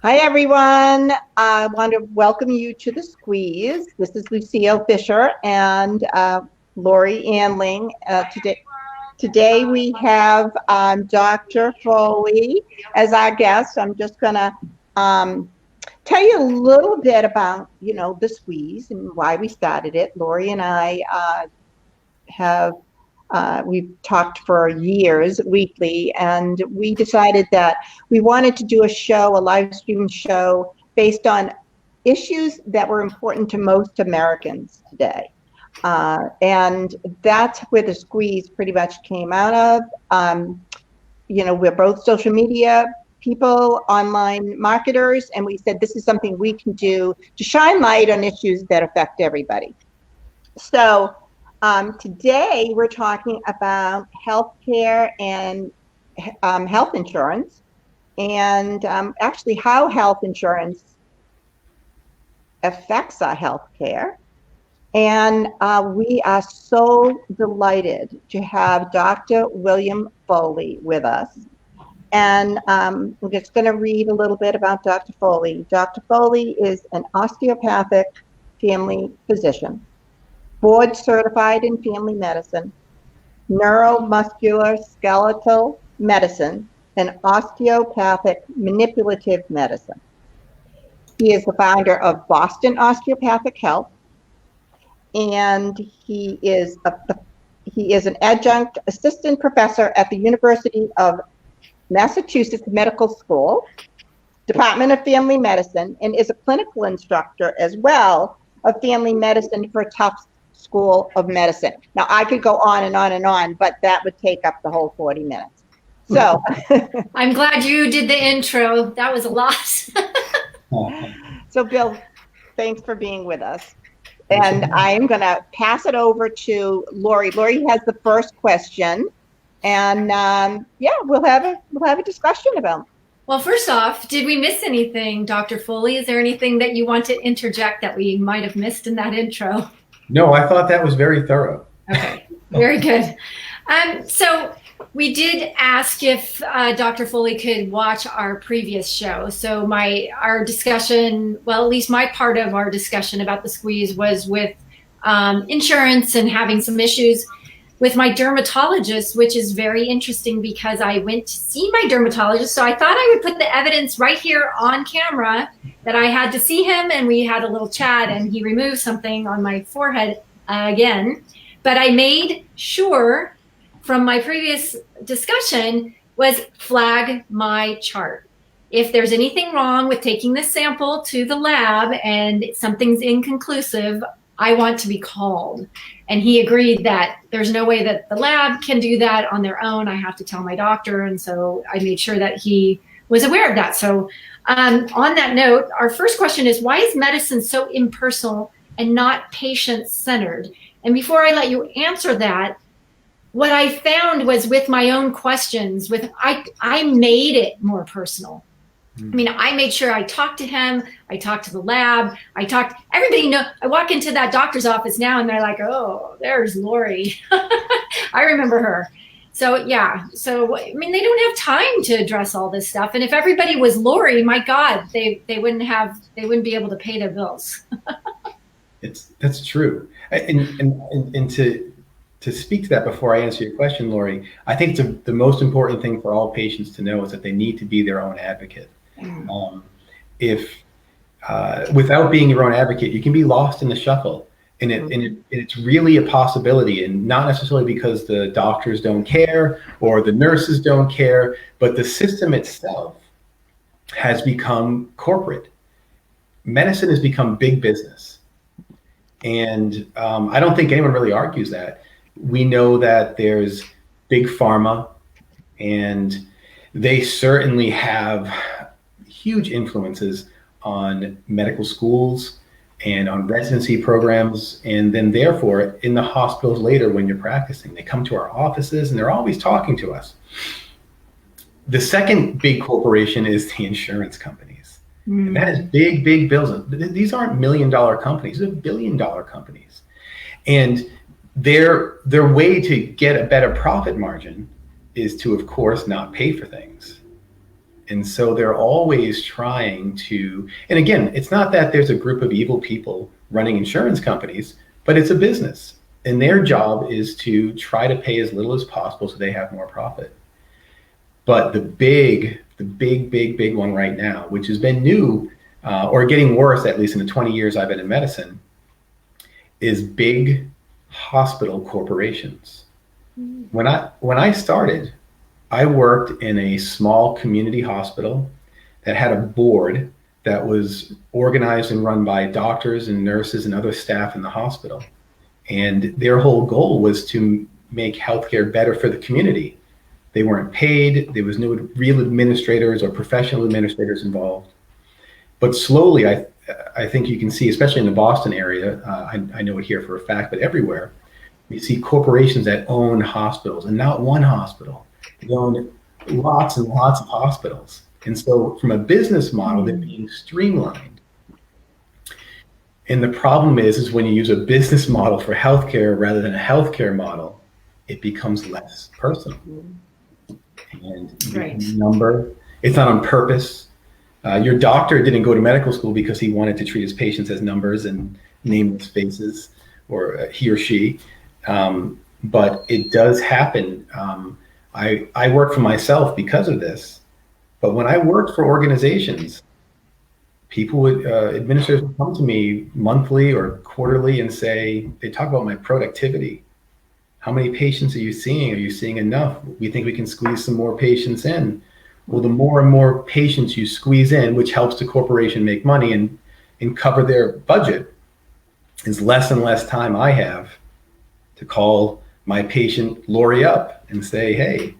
Hi, everyone. I want to welcome you to The Squeeze. This is Lucille Fisher and Lori Anling. Today we have Dr. Foley as our guest. I'm just going to tell you a little bit about, The Squeeze and why we started it. Lori and I we've talked for years weekly, and we decided that we wanted to do a live stream show based on issues that were important to most Americans today. And that's where The Squeeze pretty much came out of. We're both social media people, online marketers, and we said this is something we can do to shine light on issues that affect everybody. So today we're talking about healthcare and health insurance, and actually how health insurance affects our healthcare. And we are so delighted to have Dr. William Foley with us. And I'm just going to read a little bit about Dr. Foley. Dr. Foley is an osteopathic family physician, board certified in family medicine, neuromuscular skeletal medicine, and osteopathic manipulative medicine. He is the founder of Boston Osteopathic Health, and he is an adjunct assistant professor at the University of Massachusetts Medical School, Department of Family Medicine, and is a clinical instructor as well of family medicine for Tufts School of Medicine. Now, I could go on and on and on, but that would take up the whole 40 minutes. So I'm glad you did the intro. That was a lot. So, Bill, thanks for being with us. And I'm going to pass it over to Lori. Lori has the first question, and we'll have a discussion about it. Well, first off, did we miss anything, Dr. Foley? Is there anything that you want to interject that we might have missed in that intro? No, I thought that was very thorough. Okay, very good. So we did ask if Dr. Foley could watch our previous show. So our discussion, well, at least my part of our discussion about The Squeeze was with insurance and having some issues with my dermatologist, which is very interesting because I went to see my dermatologist. So I thought I would put the evidence right here on camera that I had to see him, and we had a little chat, and he removed something on my forehead again. But I made sure from my previous discussion was flag my chart. If there's anything wrong with taking this sample to the lab and something's inconclusive, I want to be called. And he agreed that there's no way that the lab can do that on their own. I have to tell my doctor. And so I made sure that he was aware of that. So on that note, our first question is, why is medicine so impersonal and not patient-centered? And before I let you answer that, what I found was with my own questions, I made it more personal. I mean, I made sure I talked to him, I talked to the lab, everybody I walk into that doctor's office now and they're like, oh, there's Lori. I remember her. So yeah, I mean, they don't have time to address all this stuff. And if everybody was Lori, my God, they wouldn't be able to pay their bills. That's true. And to speak to that before I answer your question, Lori, I think the most important thing for all patients to know is that they need to be their own advocate. Without being your own advocate, you can be lost in the shuffle, and it's really a possibility, and not necessarily because the doctors don't care or the nurses don't care, but the system itself has become corporate. Medicine has become big business, and I don't think anyone really argues that. We know that there's big pharma, and they certainly have huge influences on medical schools and on residency programs, and then therefore in the hospitals later when you're practicing. They come to our offices and they're always talking to us. The second big corporation is the insurance companies. And that is big, big bills. These aren't $1 million companies, they're $1 billion companies. And their way to get a better profit margin is to, of course, not pay for things. And so they're always trying to, and again, it's not that there's a group of evil people running insurance companies, but it's a business. And their job is to try to pay as little as possible so they have more profit. But the big one right now, which has been new or getting worse, at least in the 20 years I've been in medicine, is big hospital corporations. When I started, I worked in a small community hospital that had a board that was organized and run by doctors and nurses and other staff in the hospital. And their whole goal was to make healthcare better for the community. They weren't paid. There was no real administrators or professional administrators involved. But slowly, I think you can see, especially in the Boston area, I know it here for a fact, but everywhere, we see corporations that own hospitals, and not one hospital. They own lots and lots of hospitals. And so from a business model, they're being streamlined. And the problem is when you use a business model for healthcare rather than a healthcare model, it becomes less personal. And Right. number, it's not on purpose. Your doctor didn't go to medical school because he wanted to treat his patients as numbers and nameless faces, or he or she. But it does happen. I work for myself because of this. But when I worked for organizations, people would, administrators would come to me monthly or quarterly and say, they talk about my productivity. How many patients are you seeing? Are you seeing enough? We think we can squeeze some more patients in. Well, the more and more patients you squeeze in, which helps the corporation make money and cover their budget, is less and less time I have to call my patient Lori up and say, hey,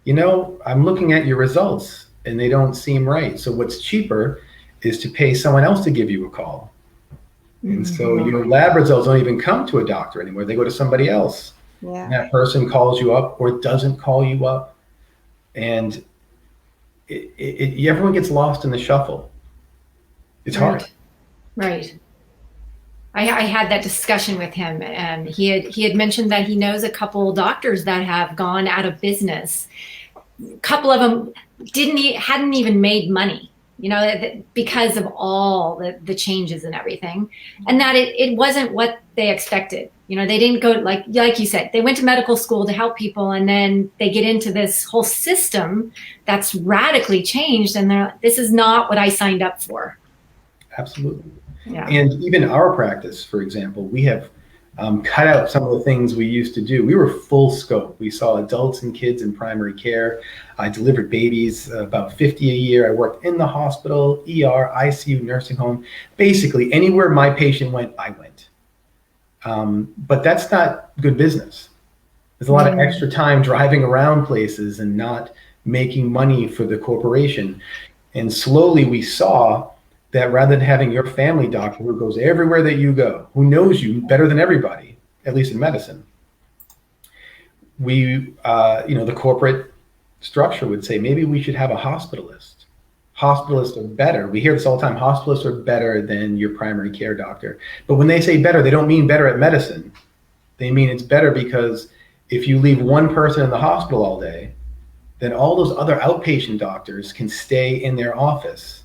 I'm looking at your results and they don't seem right. So what's cheaper is to pay someone else to give you a call. And so your lab results don't even come to a doctor anymore. They go to somebody else. Yeah. And that person calls you up or doesn't call you up. And everyone gets lost in the shuffle. It's hard. Right. I had that discussion with him, and he had mentioned that he knows a couple doctors that have gone out of business. A couple of them hadn't even made money, because of all the changes and everything, and that it wasn't what they expected. They didn't go like you said, they went to medical school to help people, and then they get into this whole system that's radically changed, and this is not what I signed up for. Absolutely. Yeah. And even our practice, for example, we have cut out some of the things we used to do. We were full scope. We saw adults and kids in primary care. I delivered babies, about 50 a year. I worked in the hospital, ER, ICU, nursing home. Basically, anywhere my patient went, I went. But that's not good business. There's a lot of extra time driving around places and not making money for the corporation. And slowly we saw that rather than having your family doctor who goes everywhere that you go, who knows you better than everybody, at least in medicine, we, the corporate structure would say, maybe we should have a hospitalist. Hospitalists are better. We hear this all the time. Hospitalists are better than your primary care doctor. But when they say better, they don't mean better at medicine. They mean it's better because if you leave one person in the hospital all day, then all those other outpatient doctors can stay in their office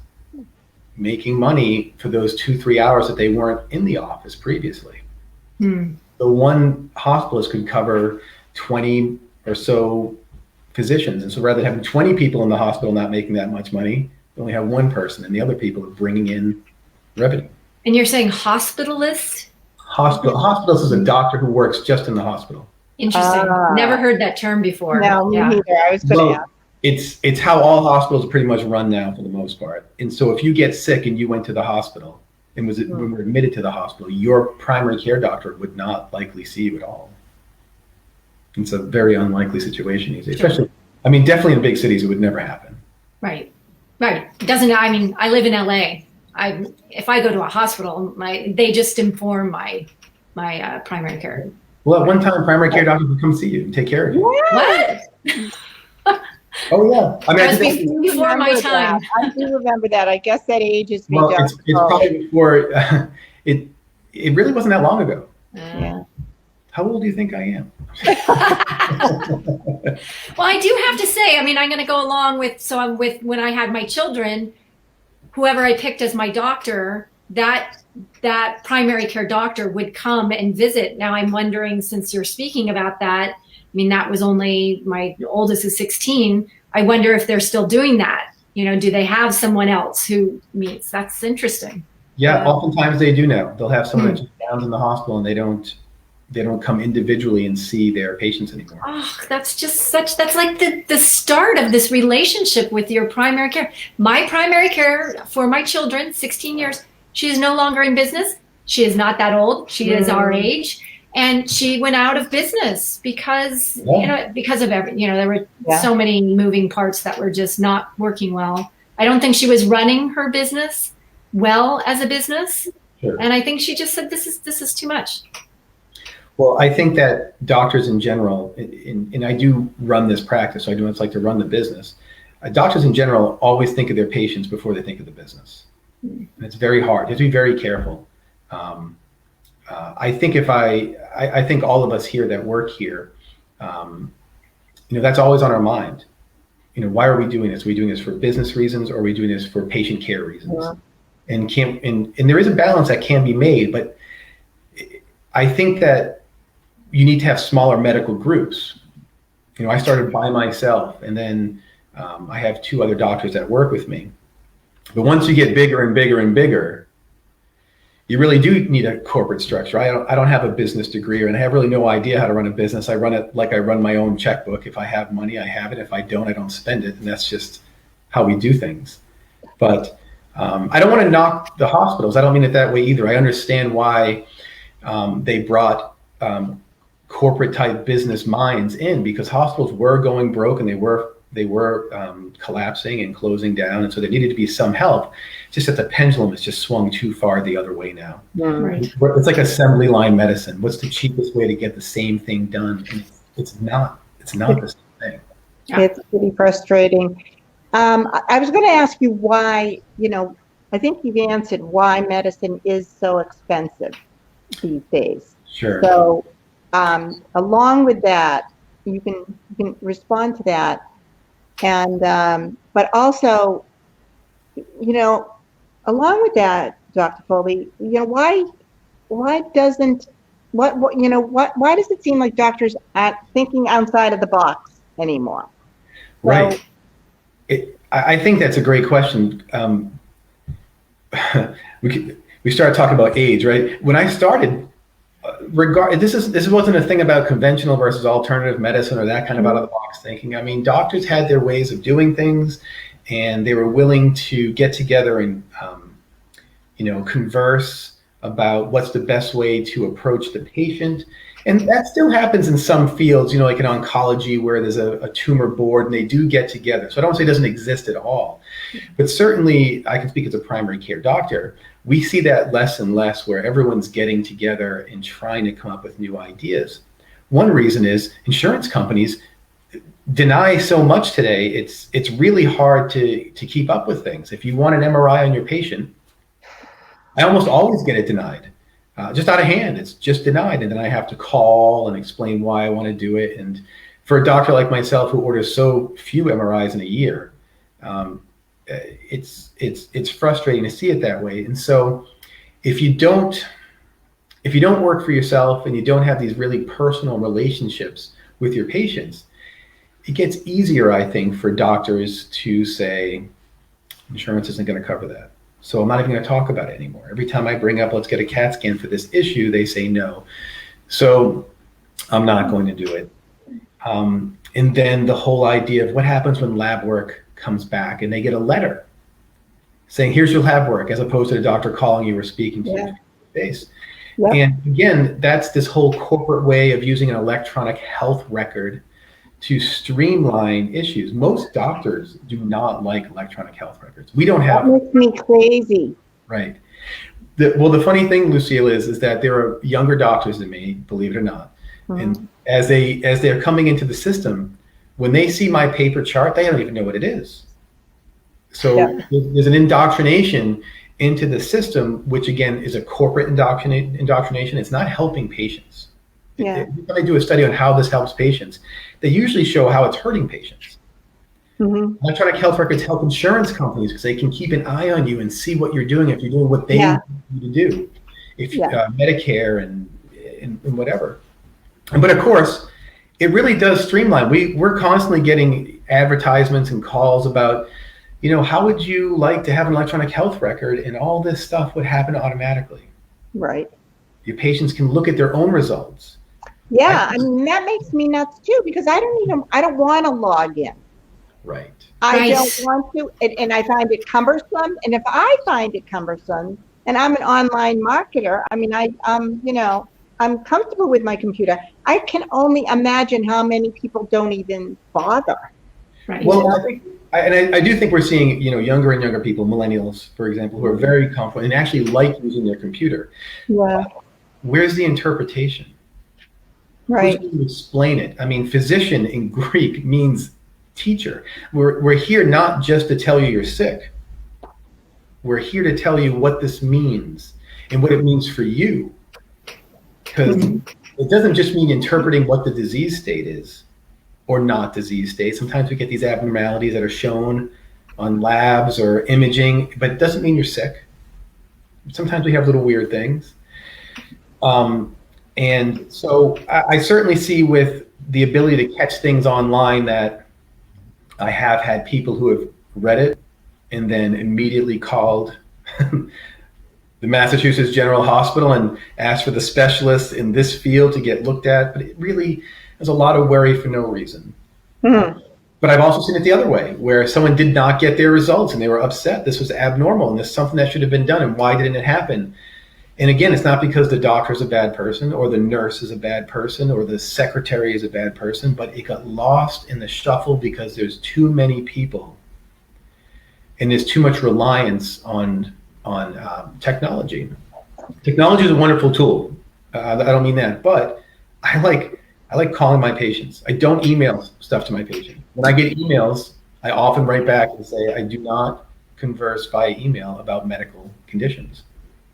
making money for those 2-3 hours that they weren't in the office previously. The one hospitalist could cover 20 or so physicians. And so rather than having 20 people in the hospital not making that much money, they only have one person, and the other people are bringing in revenue. And you're saying hospitalist? Hospitalist is a doctor who works just in the hospital. Interesting. Never heard that term before. No, me neither. I was going to ask. It's how all hospitals pretty much run now for the most part. And so if you get sick and you went to the hospital and were admitted to the hospital, your primary care doctor would not likely see you at all. It's a very unlikely situation these days, especially, definitely in big cities, it would never happen. Right. It doesn't, I live in LA. If I go to a hospital, they just inform my primary care. Well, at one time, primary care doctors would come see you and take care of you. What? Oh yeah, That was before my time. I do remember that. I guess that ages me. Well, it's probably before. It really wasn't that long ago. Yeah. How old do you think I am? Well, I do have to say, I mean, I'm going to go along with, when I had my children, whoever I picked as my doctor, that primary care doctor would come and visit. Now I'm wondering, since you're speaking about that, I mean, that was only, my oldest is 16. I wonder if they're still doing that. You know, do they have someone else who meets? That's interesting. Yeah, oftentimes they do now. They'll have someone that's down in the hospital and they don't come individually and see their patients anymore. Oh, that's like the start of this relationship with your primary care. My primary care for my children, 16 years, she is no longer in business. She is not that old. She is our age. And she went out of business because, because of there were so many moving parts that were just not working well. I don't think she was running her business well as a business. Sure. And I think she just said, this is too much. Well, I think that doctors in general, and I do run this practice, so I know what it's like to run the business. Doctors in general always think of their patients before they think of the business. And it's very hard. You have to be very careful. I think I think all of us here that work here, that's always on our mind. Why are we doing this? Are we doing this for business reasons, or are we doing this for patient care reasons? Yeah. And there is a balance that can be made, but I think that you need to have smaller medical groups. I started by myself, and then I have 2 other doctors that work with me. But once you get bigger and bigger and bigger, you really do need a corporate structure. I don't have a business degree, and I have really no idea how to run a business. I run it like I run my own checkbook. If I have money, I have it. If I don't, I don't spend it. And that's just how we do things. But I don't want to knock the hospitals. I don't mean it that way either. I understand why they brought corporate type business minds in, because hospitals were going broke and they were collapsing and closing down, and so there needed to be some help. Just that the pendulum has just swung too far the other way now. Right. It's like assembly line medicine. What's the cheapest way to get the same thing done? And it's not the same thing. It's pretty frustrating. I was going to ask you why, I think you've answered why medicine is so expensive these days. Sure. So along with that, you can respond to that. And, but also, along with that, Dr. Foley, why does it seem like doctors aren't thinking outside of the box anymore? Right. I think that's a great question. We started talking about age, right? When I started, this wasn't a thing about conventional versus alternative medicine or that kind of out of the box thinking. I mean, doctors had their ways of doing things, and they were willing to get together and converse about what's the best way to approach the patient. And that still happens in some fields, like in oncology, where there's a tumor board and they do get together. So I don't say it doesn't exist at all, but certainly I can speak as a primary care doctor. We see that less and less, where everyone's getting together and trying to come up with new ideas. One reason is insurance companies deny so much today. It's really hard to keep up with things. If you want an MRI on your patient, I almost always get it denied. Just out of hand, it's just denied. And then I have to call and explain why I want to do it. And for a doctor like myself who orders so few MRIs in a year, it's frustrating to see it that way. And so if you don't work for yourself and you don't have these really personal relationships with your patients, it gets easier, I think, for doctors to say, insurance isn't going to cover that. So I'm not even going to talk about it anymore. Every time I bring up, let's get a CAT scan for this issue, they say no. So I'm not going to do it. And then the whole idea of what happens when lab work comes back and they get a letter saying, here's your lab work, as opposed to the doctor calling you or speaking to you face. Yep. And again, that's this whole corporate way of using an electronic health record to streamline issues. Most doctors do not like electronic health records. We don't have. That makes me crazy. Right. The funny thing, Lucille, is that there are younger doctors than me, believe it or not. Mm-hmm. And as they're coming into the system, when they see my paper chart, they don't even know what it is. So there's an indoctrination into the system, which again is a corporate indoctrination. It's not helping patients. Yeah. When they do a study on how this helps patients, they usually show how it's hurting patients. Mhm. Electronic health records help insurance companies because they can keep an eye on you and see what you're doing, if you're doing what they Yeah. want you to do, if Yeah. Medicare and whatever. But of course, it really does streamline. We're constantly getting advertisements and calls about, how would you like to have an electronic health record, and all this stuff would happen automatically. Right. Your patients can look at their own results. Yeah, I mean, that makes me nuts too, because I don't want to log in. Right. I Right. don't want to, and I find it cumbersome. And if I find it cumbersome, and I'm an online marketer, I mean, I'm comfortable with my computer. I can only imagine how many people don't even bother. Right. Well, I do think we're seeing, younger and younger people, millennials, for example, who are very comfortable and actually like using their computer. Yeah. Where's the interpretation? Right. Who's going to explain it? I mean, physician in Greek means teacher. We're here not just to tell you you're sick. We're here to tell you what this means and what it means for you. Because it doesn't just mean interpreting what the disease state is or not disease state. Sometimes we get these abnormalities that are shown on labs or imaging, but it doesn't mean you're sick. Sometimes we have little weird things. And so I certainly see with the ability to catch things online that I have had people who have read it and then immediately called the Massachusetts General Hospital and asked for the specialists in this field to get looked at. But it really, there's a lot of worry for no reason. Mhm. But I've also seen it the other way, where someone did not get their results and they were upset. This was abnormal and this is something that should have been done, and why didn't it happen? And again, it's not because the doctor's a bad person or the nurse is a bad person or the secretary is a bad person, but it got lost in the shuffle because there's too many people and there's too much reliance on technology. Technology is a wonderful tool. I don't mean that, but I like calling my patients. I don't email stuff to my patient. When I get emails, I often write back and say, I do not converse via email about medical conditions.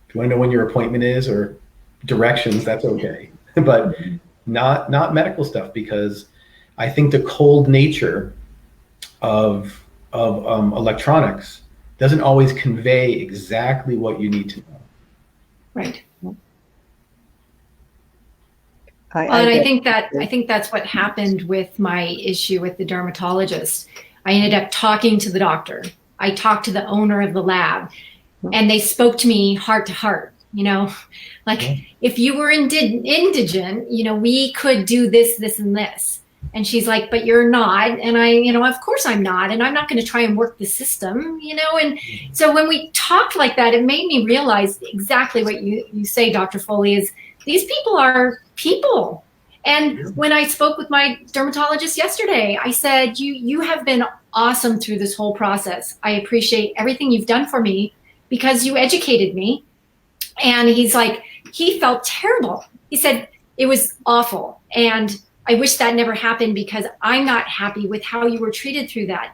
If you want to know when your appointment is or directions, that's okay. But not medical stuff, because I think the cold nature of electronics doesn't always convey exactly what you need to know. Right. I And I think that's what happened with my issue with the dermatologist. I ended up talking to the doctor. I talked to the owner of the lab, and they spoke to me heart to heart. If you were indigent, we could do this, this, and this. And she's like, but you're not. And I, of course I'm not. And I'm not going to try and work the system, And so when we talked like that, it made me realize exactly what you say, Dr. Foley, is these people are people. And when I spoke with my dermatologist yesterday, I said, you have been awesome through this whole process. I appreciate everything you've done for me because you educated me. And he's like, he felt terrible. He said, it was awful. And I wish that never happened because I'm not happy with how you were treated through that.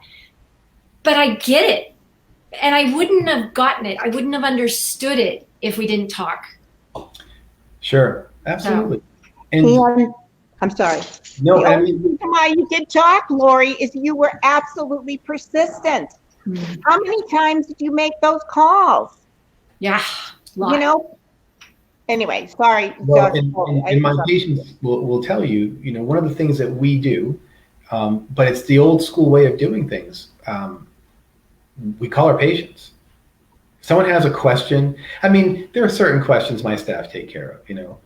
But I get it. And I wouldn't have gotten it. I wouldn't have understood it if we didn't talk. Sure, absolutely. And I'm sorry. No, the only reason why you did talk, Lori, is you were absolutely persistent. Mm-hmm. How many times did you make those calls? Yeah. Lot. Anyway, sorry. Well, and my patients will tell you, one of the things that we do, but it's the old school way of doing things. We call our patients. Someone has a question. I mean, there are certain questions my staff take care of,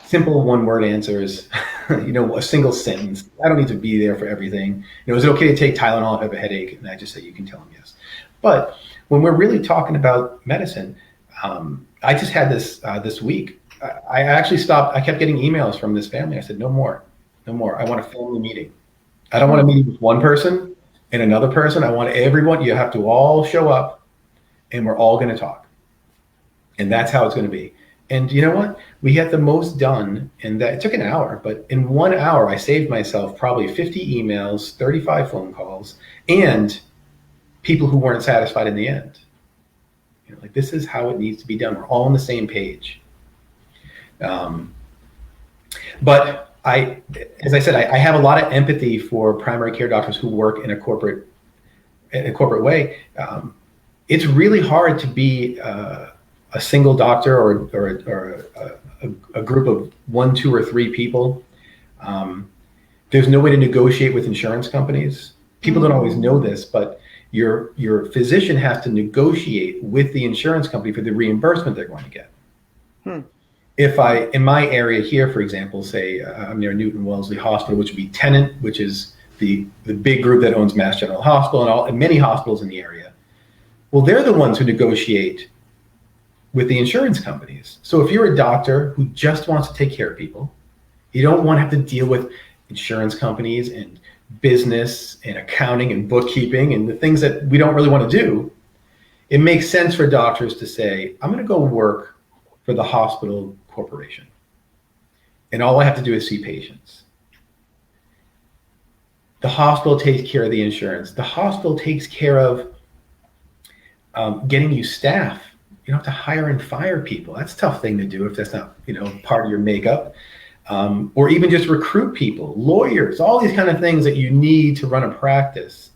simple one-word answers, a single sentence. I don't need to be there for everything. Is it okay to take Tylenol if I have a headache? And I just say, you can tell them yes. But when we're really talking about medicine, I just had this week. I actually stopped. I kept getting emails from this family. I said, no more. I want a family meeting. I don't want to meet with one person and another person. I want everyone. You have to all show up, and we're all going to talk. And that's how it's going to be. And you know what? We get the most done in that. It took an hour, but in 1 hour, I saved myself probably 50 emails, 35 phone calls, and people who weren't satisfied in the end. This is how it needs to be done. We're all on the same page. But as I said, I have a lot of empathy for primary care doctors who work in a corporate way. It's really hard to be a single doctor or a group of 1, 2, or 3 people. There's no way to negotiate with insurance companies. People don't always know this, but your physician has to negotiate with the insurance company for the reimbursement they're going to get. If in my area here, for example, say I'm near Newton Wellesley Hospital, which would be Tenet, which is the big group that owns Mass General Hospital and many hospitals in the area. Well, they're the ones who negotiate with the insurance companies. So if you're a doctor who just wants to take care of people, you don't want to have to deal with insurance companies and business and accounting and bookkeeping and the things that we don't really want to do. It makes sense for doctors to say, I'm going to go work for the hospital corporation, and all I have to do is see patients. The hospital takes care of the insurance. The hospital takes care of getting you staff. You don't have to hire and fire people. That's a tough thing to do if that's not, part of your makeup. Or even just recruit people, lawyers, all these kind of things that you need to run a practice.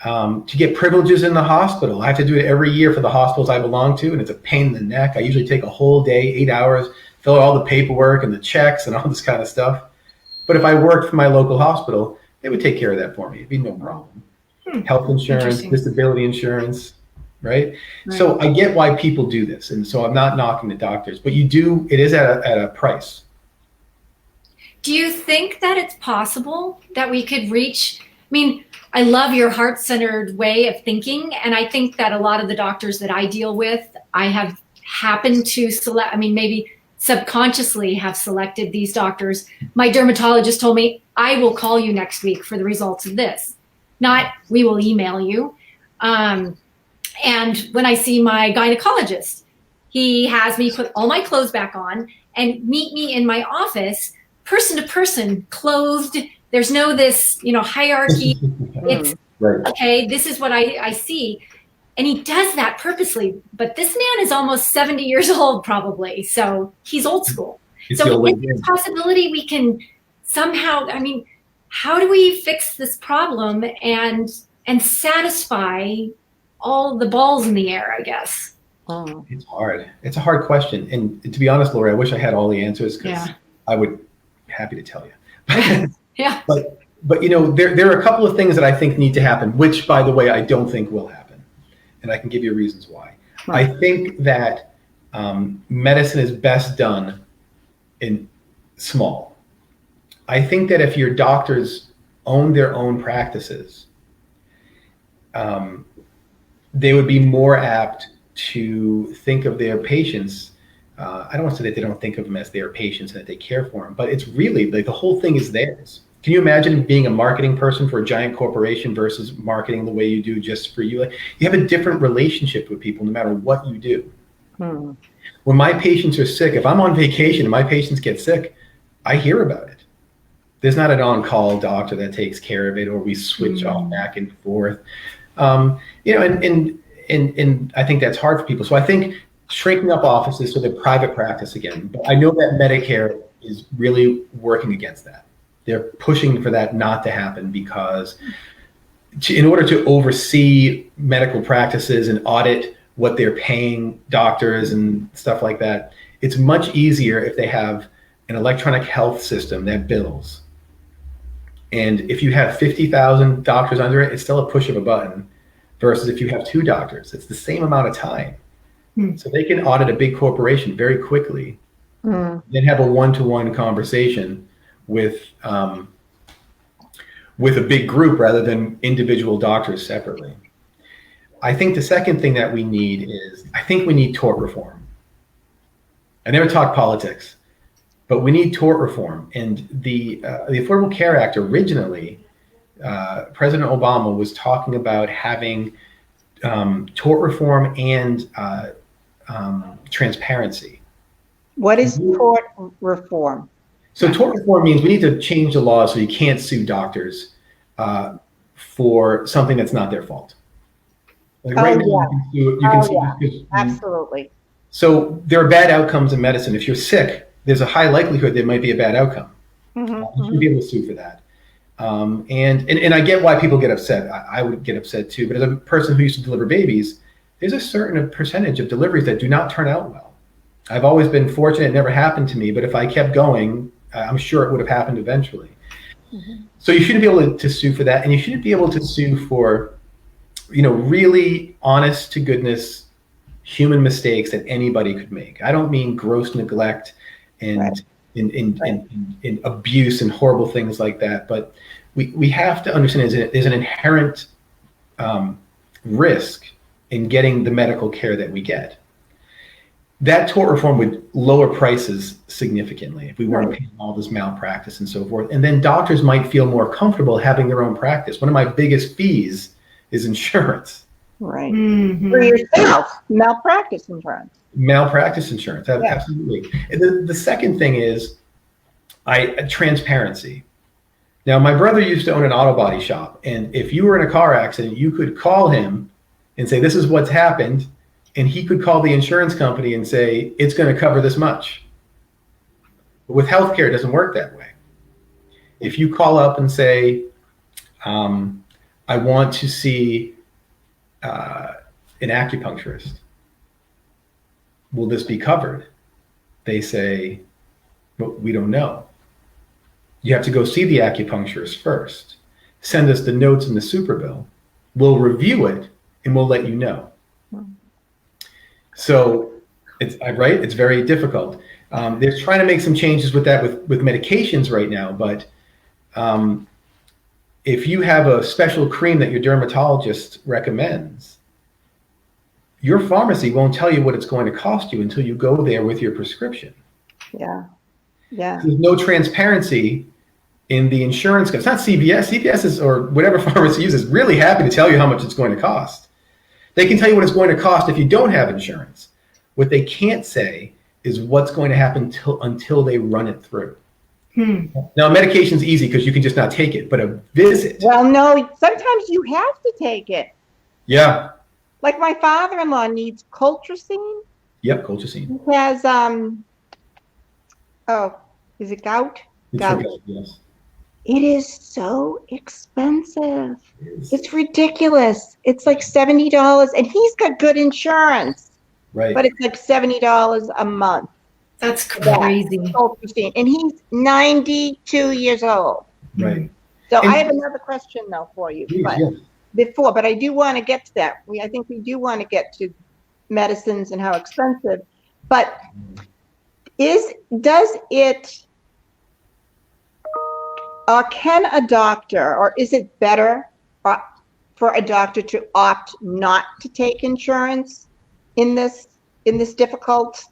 To get privileges in the hospital. I have to do it every year for the hospitals I belong to, and it's a pain in the neck. I usually take a whole day, 8 hours, fill out all the paperwork and the checks and all this kind of stuff. But if I worked for my local hospital, they would take care of that for me. It'd be no problem. Health insurance, disability insurance, right? So I get why people do this, and so I'm not knocking the doctors, but it is at a price. Do you think that it's possible that we could reach, I love your heart-centered way of thinking, and I think that a lot of the doctors that I deal with, I have happened to select, maybe subconsciously have selected these doctors. My dermatologist told me, I will call you next week for the results of this. Not, we will email you. And when I see my gynecologist, he has me put all my clothes back on and meet me in my office, person to person, clothed. There's no this, hierarchy. It's okay. This is what I see. And he does that purposely. But this man is almost 70 years old, probably. So he's old school. So is there a possibility we can somehow, how do we fix this problem and satisfy all the balls in the air, I guess? It's hard. It's a hard question. And to be honest, Lori, I wish I had all the answers because I would be happy to tell you. Yeah. But there are a couple of things that I think need to happen, which, by the way, I don't think will happen. And I can give you reasons why. I think that medicine is best done in small. I think that if your doctors own their own practices, they would be more apt to think of their patients. I don't want to say that they don't think of them as their patients and that they care for them, but it's really like the whole thing is theirs. Can you imagine being a marketing person for a giant corporation versus marketing the way you do just for you? You have a different relationship with people no matter what you do. When my patients are sick, if I'm on vacation and my patients get sick, I hear about it. There's not an on-call doctor that takes care of it, or we switch off back and forth. And I think that's hard for people. So I think shrinking up offices so they're private practice again. But I know that Medicare is really working against that. They're pushing for that not to happen because in order to oversee medical practices and audit what they're paying doctors and stuff like that, it's much easier if they have an electronic health system that bills. And if you have 50,000 doctors under it, it's still a push of a button versus if you have 2 doctors, it's the same amount of time. So they can audit a big corporation very quickly, then have a one-to-one conversation with a big group rather than individual doctors separately. I think the second thing that we need I think we need tort reform. I never talk politics, but we need tort reform. And the Affordable Care Act originally, President Obama was talking about having tort reform and transparency. What is tort reform? So tort reform means we need to change the law so you can't sue doctors for something that's not their fault. Like Absolutely. So there are bad outcomes in medicine. If you're sick, there's a high likelihood there might be a bad outcome. You should be able to sue for that. And I get why people get upset. I would get upset too. But as a person who used to deliver babies, there's a certain percentage of deliveries that do not turn out well. I've always been fortunate; it never happened to me. But if I kept going, I'm sure it would have happened eventually. So you shouldn't be able to sue for that, and you shouldn't be able to sue for, really honest to goodness human mistakes that anybody could make. I don't mean gross neglect and Right. in abuse and horrible things like that, but we have to understand there's an inherent risk in getting the medical care that we get. That tort reform would lower prices significantly if we weren't paying all this malpractice and so forth. And then doctors might feel more comfortable having their own practice. One of my biggest fees is insurance. Right. Mhm. For yourself, malpractice insurance. Malpractice insurance, absolutely. And the second thing is transparency. Now, my brother used to own an auto body shop, and if you were in a car accident, you could call him and say, this is what's happened, and he could call the insurance company and say, it's going to cover this much. But with healthcare, it doesn't work that way. If you call up and say, I want to see an acupuncturist, will this be covered? They say, well, we don't know. You have to go see the acupuncturist first. Send us the notes and the super bill. We'll review it and we'll let you know. So it's right. It's very difficult. They're trying to make some changes with that with medications right now. But if you have a special cream that your dermatologist recommends, your pharmacy won't tell you what it's going to cost you until you go there with your prescription. Yeah. Yeah. There's no transparency in the insurance. It's not CVS. CVS is, or whatever pharmacy uses, really happy to tell you how much it's going to cost. They can tell you what it's going to cost if you don't have insurance. What they can't say is what's going to happen until they run it through. Now, medication's easy because you can just not take it, but a visit. Well, no, sometimes you have to take it. Yeah. Like my father-in-law needs colchicine. Yep, colchicine. He has, is it gout? It's Gout. okay, yes. It is so expensive. It's ridiculous. It's like $70, and he's got good insurance, Right. but it's like $70 a month. That's crazy. Colchicine, and he's 92 years old. Right. So And- I have another question though for you. Please, But yes. but I do want to get to that. I think we do want to get to medicines and how expensive. But does it, or can a doctor, or is it better for a doctor to opt not to take insurance in this difficult?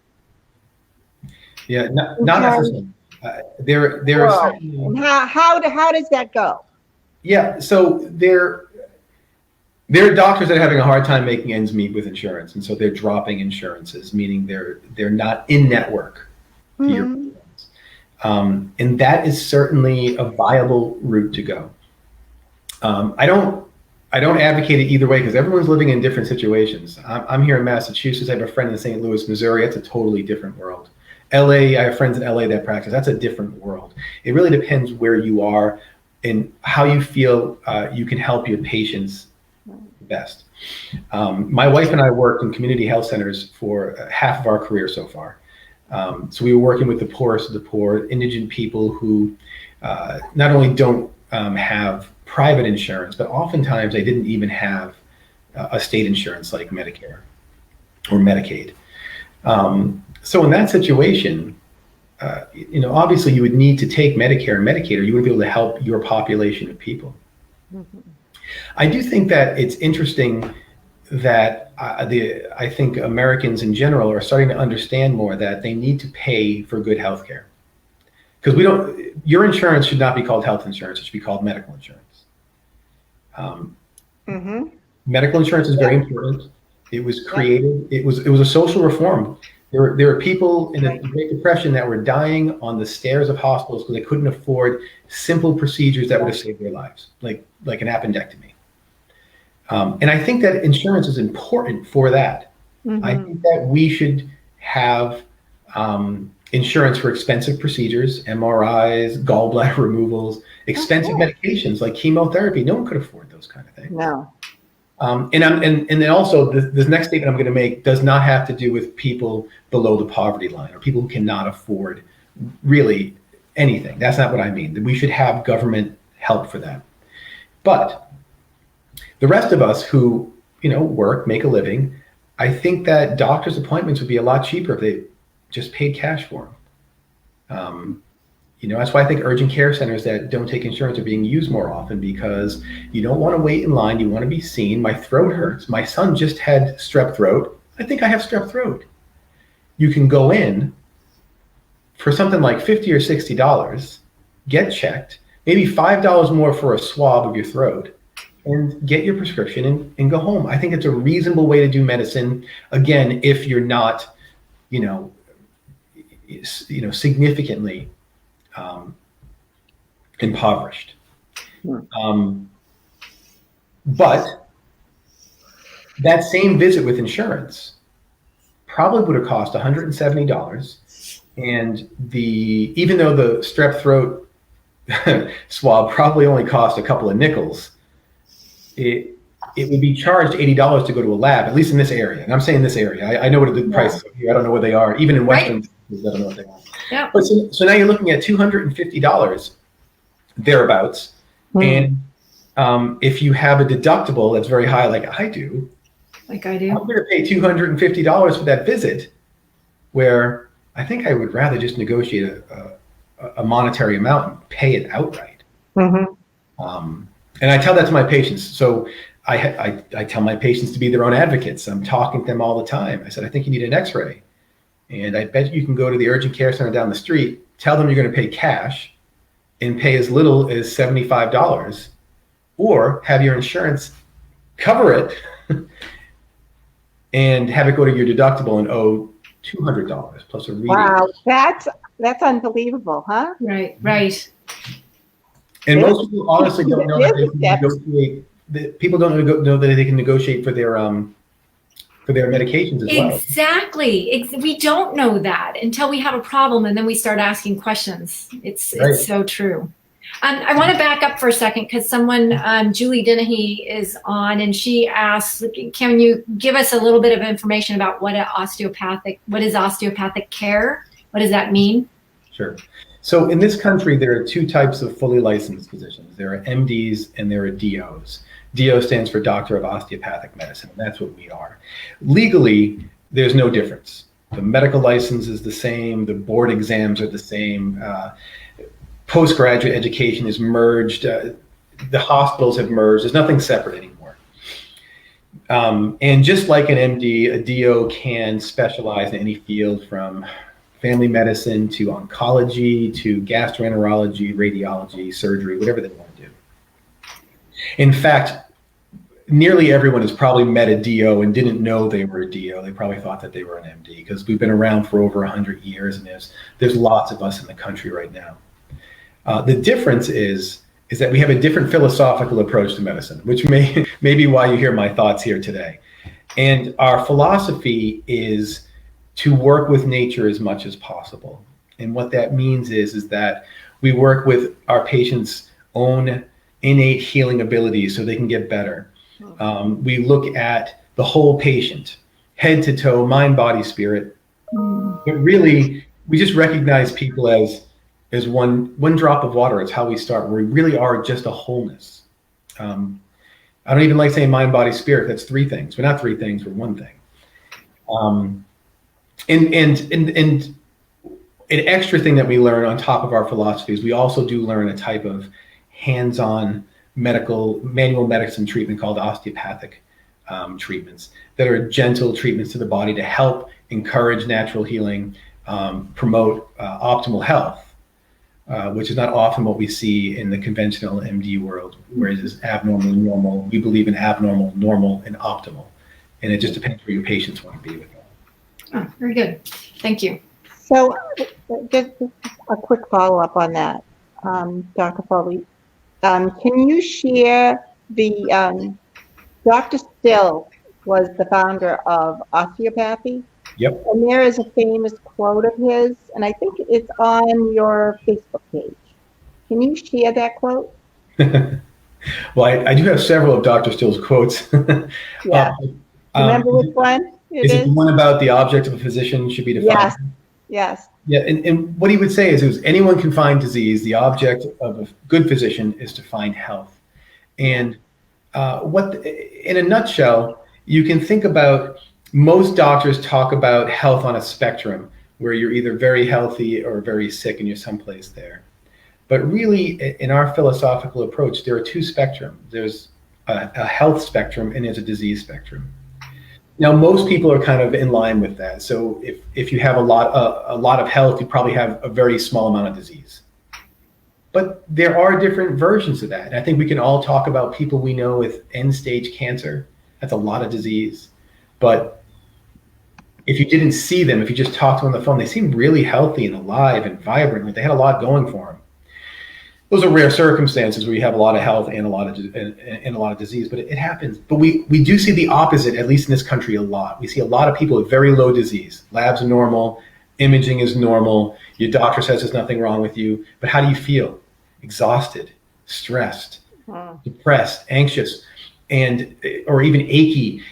Yeah, not necessarily. There are certainly, And how does that go? yeah. So there are doctors that are having a hard time making ends meet with insurance, and so they're dropping insurances, meaning they're not in network to your insurance. And that is certainly a viable route to go. I don't advocate it either way because everyone's living in different situations. I'm here in Massachusetts. I have a friend in St. Louis, Missouri. That's a totally different world. LA, I have friends in LA that practice. That's a different world. It really depends where you are and how you feel you can help your patients best. My wife and I worked in community health centers for half of our career so far. So we were working with the poorest of the poor, indigent people who not only don't have private insurance, but oftentimes they didn't even have a state insurance like Medicare or Medicaid. So in that situation, obviously you would need to take Medicare and Medicaid, or you wouldn't be able to help your population of people. I do think that it's interesting that I think Americans in general are starting to understand more that they need to pay for good health care. Because your insurance should not be called health insurance, it should be called medical insurance. Medical insurance is very important. It was created, it was a social reform. There are people in the Great Depression that were dying on the stairs of hospitals because they couldn't afford simple procedures that would have saved their lives, like an appendectomy. And I think that insurance is important for that. I think that we should have insurance for expensive procedures, MRIs, gallbladder removals, expensive medications like chemotherapy. No one could afford those kind of things. No. And then also this next statement I'm going to make does not have to do with people below the poverty line or people who cannot afford really anything. That's not what I mean. We should have government help for that. But the rest of us who, work, make a living, I think that doctor's appointments would be a lot cheaper if they just paid cash for them. That's why I think urgent care centers that don't take insurance are being used more often, because you don't want to wait in line. You want to be seen. My throat hurts. My son just had strep throat. I think I have strep throat. You can go in for something like $50 or $60, get checked, maybe $5 more for a swab of your throat, and get your prescription and go home. I think it's a reasonable way to do medicine. Again, if you're not, significantly impoverished. But that same visit with insurance probably would have cost $170. And even though the strep throat swab probably only cost a couple of nickels, it would be charged $80 to go to a lab, at least in this area. And I'm saying this area. I know what the prices are here. I don't know where they are. Even in Western, right. I don't know what they are. Yeah. But so now you're looking at $250 thereabouts. And if you have a deductible that's very high, like I do, I'm going to pay $250 for that visit, where I think I would rather just negotiate a monetary amount and pay it outright. Mm-hmm. And I tell that to my patients. So I tell my patients to be their own advocates. I'm talking to them all the time. I said, I think you need an X-ray. And I bet you can go to the urgent care center down the street, tell them you're going to pay cash and pay as little as $75, or have your insurance cover it and have it go to your deductible and owe $200 plus a rebate. Wow, that's unbelievable, huh? Right. And most people honestly don't know that they can negotiate. People don't know that they can negotiate for their medications as well. Exactly. We don't know that until we have a problem, and then we start asking questions. It's so true. I want to back up for a second, because someone, Julie Dennehy, is on, and she asks, can you give us a little bit of information about what is osteopathic care? What does that mean? Sure. So in this country, there are two types of fully licensed physicians. There are MDs and there are DOs. DO stands for Doctor of Osteopathic Medicine, and that's what we are. Legally, there's no difference. The medical license is the same. The board exams are the same. Postgraduate education is merged. The hospitals have merged. There's nothing separate anymore. And just like an MD, a DO can specialize in any field, from family medicine to oncology to gastroenterology, radiology, surgery, whatever they want to do. In fact, nearly everyone has probably met a DO and didn't know they were a DO. They probably thought that they were an MD, because we've been around for over 100 years, and there's lots of us in the country right now. The difference is that we have a different philosophical approach to medicine, which may be why you hear my thoughts here today. And our philosophy is to work with nature as much as possible. And what that means is that we work with our patients' own innate healing abilities so they can get better. We look at the whole patient, head to toe, mind, body, spirit. But really, we just recognize people as one drop of water. It's how we start. We really are just a wholeness. I don't even like saying mind, body, spirit. That's three things. We're not three things. We're one thing. And an extra thing that we learn on top of our philosophy is we also do learn a type of hands-on manual medicine treatment called osteopathic treatments that are gentle treatments to the body to help encourage natural healing, promote optimal health, which is not often what we see in the conventional MD world, where it is abnormal and normal. We believe in abnormal, normal, and optimal. And it just depends where your patients want to be with it. Oh, very good. Thank you. So just a quick follow-up on that, Dr. Foley. Can you share Dr. Still was the founder of osteopathy, Yep. And there is a famous quote of his, and I think it's on your Facebook page. Can you share that quote? Well, I do have several of Dr. Still's quotes. Yeah. Remember which one it is it the is? one about the object of a physician should be defined? Yes. Yes. Yeah, and what he would say is anyone can find disease. The object of a good physician is to find health. And in a nutshell, you can think about most doctors talk about health on a spectrum where you're either very healthy or very sick and you're someplace there. But really, in our philosophical approach, there are two spectrums. There's a health spectrum and there's a disease spectrum. Now, most people are kind of in line with that. So if you have a lot of health, you probably have a very small amount of disease. But there are different versions of that. And I think we can all talk about people we know with end-stage cancer. That's a lot of disease. But if you didn't see them, if you just talked to them on the phone, they seem really healthy and alive and vibrant. Like they had a lot going for them. Those are rare circumstances where you have a lot of health and a lot of disease, but it happens. But we do see the opposite, at least in this country, a lot. We see a lot of people with very low disease. Labs are normal, imaging is normal. Your doctor says there's nothing wrong with you, but how do you feel? Exhausted, stressed, depressed, anxious, or even achy.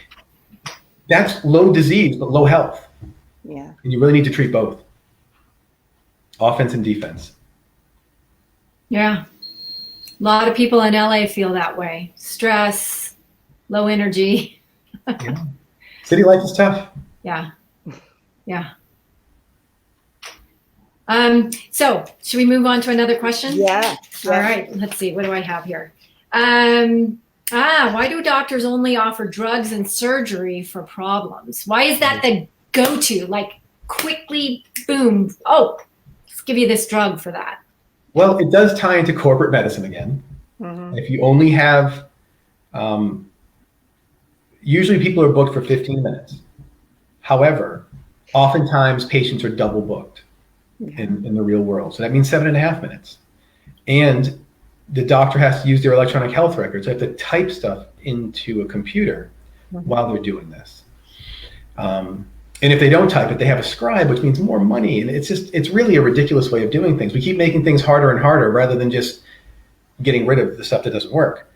That's low disease, but low health. Yeah. And you really need to treat both, offense and defense. Yeah. A lot of people in LA feel that way. Stress, low energy. Yeah. City life is tough. Yeah. Yeah. So should we move on to another question? Yeah. All right. Let's see. What do I have here? Why do doctors only offer drugs and surgery for problems? Why is that the go-to? Like quickly, boom. Oh, let's give you this drug for that. Well, it does tie into corporate medicine again. Mm-hmm. If you only have, usually people are booked for 15 minutes. However, oftentimes patients are double booked in the real world. So that means 7.5 minutes. And the doctor has to use their electronic health records. They have to type stuff into a computer while they're doing this. And if they don't type it, they have a scribe, which means more money. And it's really a ridiculous way of doing things. We keep making things harder and harder rather than just getting rid of the stuff that doesn't work.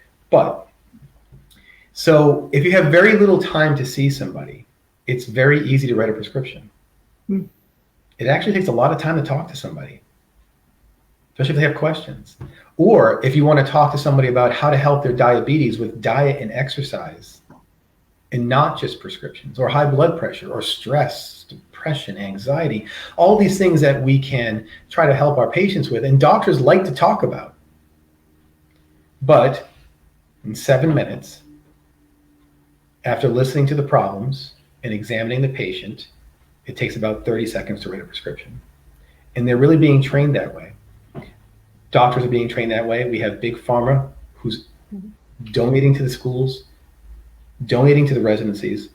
So if you have very little time to see somebody, it's very easy to write a prescription. It actually takes a lot of time to talk to somebody, especially if they have questions. Or if you want to talk to somebody about how to help their diabetes with diet and exercise, and not just prescriptions, or high blood pressure, or stress, depression, anxiety, all these things that we can try to help our patients with, and doctors like to talk about. But in 7 minutes, after listening to the problems and examining the patient, it takes about 30 seconds to write a prescription. And they're really being trained that way. Doctors are being trained that way. We have big pharma who's donating to the schools, donating to the residencies